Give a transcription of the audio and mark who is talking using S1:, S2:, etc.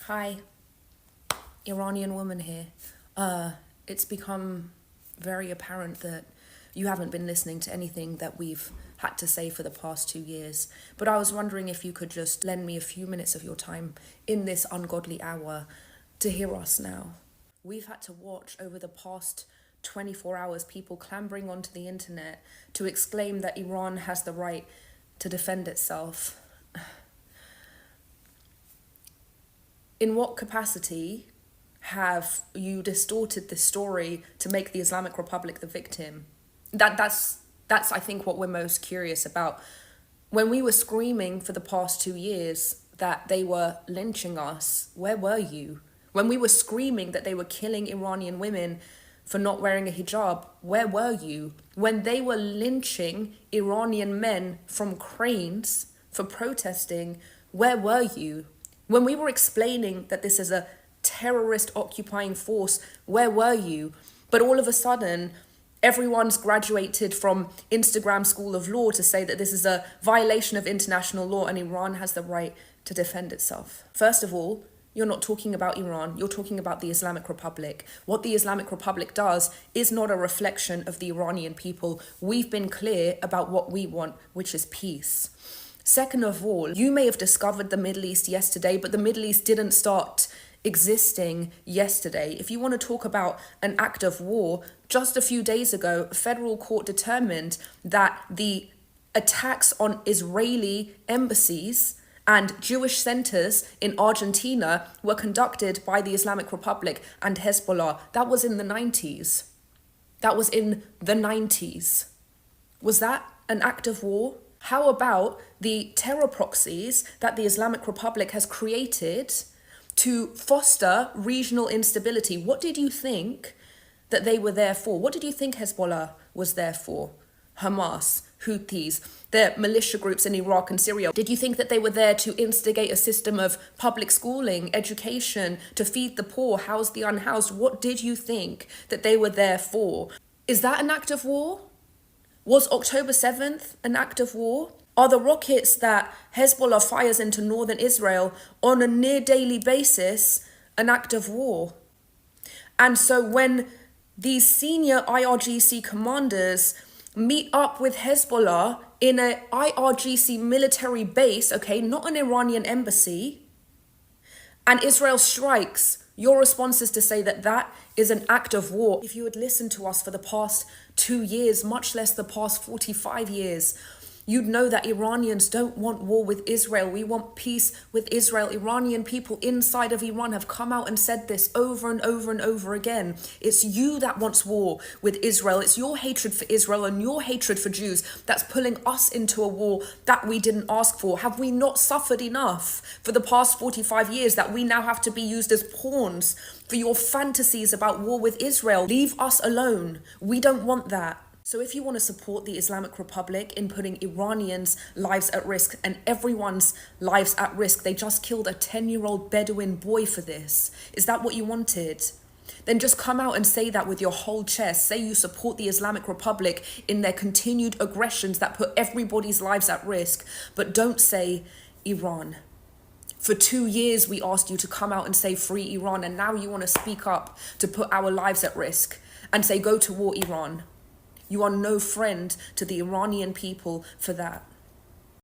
S1: Hi, Iranian woman here. It's become very apparent that you haven't been listening to anything that we've had to say for the past 2 years. But I was wondering if you could just lend me a few minutes of your time in this ungodly hour to hear us now. We've had to watch over the past 24 hours people clambering onto the internet to exclaim that Iran has the right to defend itself. In what capacity have you distorted this story to make the Islamic Republic the victim? That's I think what we're most curious about. When we were screaming for the past 2 years that they were lynching us, where were you? When we were screaming that they were killing Iranian women for not wearing a hijab, where were you? When they were lynching Iranian men from cranes for protesting, where were you? When we were explaining that this is a terrorist occupying force, where were you? But all of a sudden, everyone's graduated from Instagram School of Law to say that this is a violation of international law and Iran has the right to defend itself. First of all, you're not talking about Iran, you're talking about the Islamic Republic. What the Islamic Republic does is not a reflection of the Iranian people. We've been clear about what we want, which is peace. Second of all, you may have discovered the Middle East yesterday, but the Middle East didn't start existing yesterday. If you want to talk about an act of war, just a few days ago, a federal court determined that the attacks on Israeli embassies and Jewish centers in Argentina were conducted by the Islamic Republic and Hezbollah. That was in the 90s. That was in the 90s. Was that an act of war? How about the terror proxies that the Islamic Republic has created to foster regional instability? What did you think that they were there for? What did you think Hezbollah was there for? Hamas, Houthis, the militia groups in Iraq and Syria. Did you think that they were there to instigate a system of public schooling, education, to feed the poor, house the unhoused? What did you think that they were there for? Is that an act of war? Was October 7th an act of war? Are the rockets that Hezbollah fires into northern Israel on a near daily basis an act of war? And so when these senior IRGC commanders meet up with Hezbollah in a IRGC military base, okay, not an Iranian embassy, and Israel strikes, your response is to say that that is an act of war. If you had listened to us for the past 2 years, much less the past 45 years, you'd know that Iranians don't want war with Israel. We want peace with Israel. Iranian people inside of Iran have come out and said this over and over and over again. It's you that wants war with Israel. It's your hatred for Israel and your hatred for Jews that's pulling us into a war that we didn't ask for. Have we not suffered enough for the past 45 years that we now have to be used as pawns for your fantasies about war with Israel? Leave us alone. We don't want that. So if you want to support the Islamic Republic in putting Iranians' lives at risk and everyone's lives at risk, they just killed a 10-year-old Bedouin boy for this. Is that what you wanted? Then just come out and say that with your whole chest. Say you support the Islamic Republic in their continued aggressions that put everybody's lives at risk. But don't say Iran. For 2 years, we asked you to come out and say free Iran. And now you want to speak up to put our lives at risk and say go to war, Iran. You are no friend to the Iranian people for that.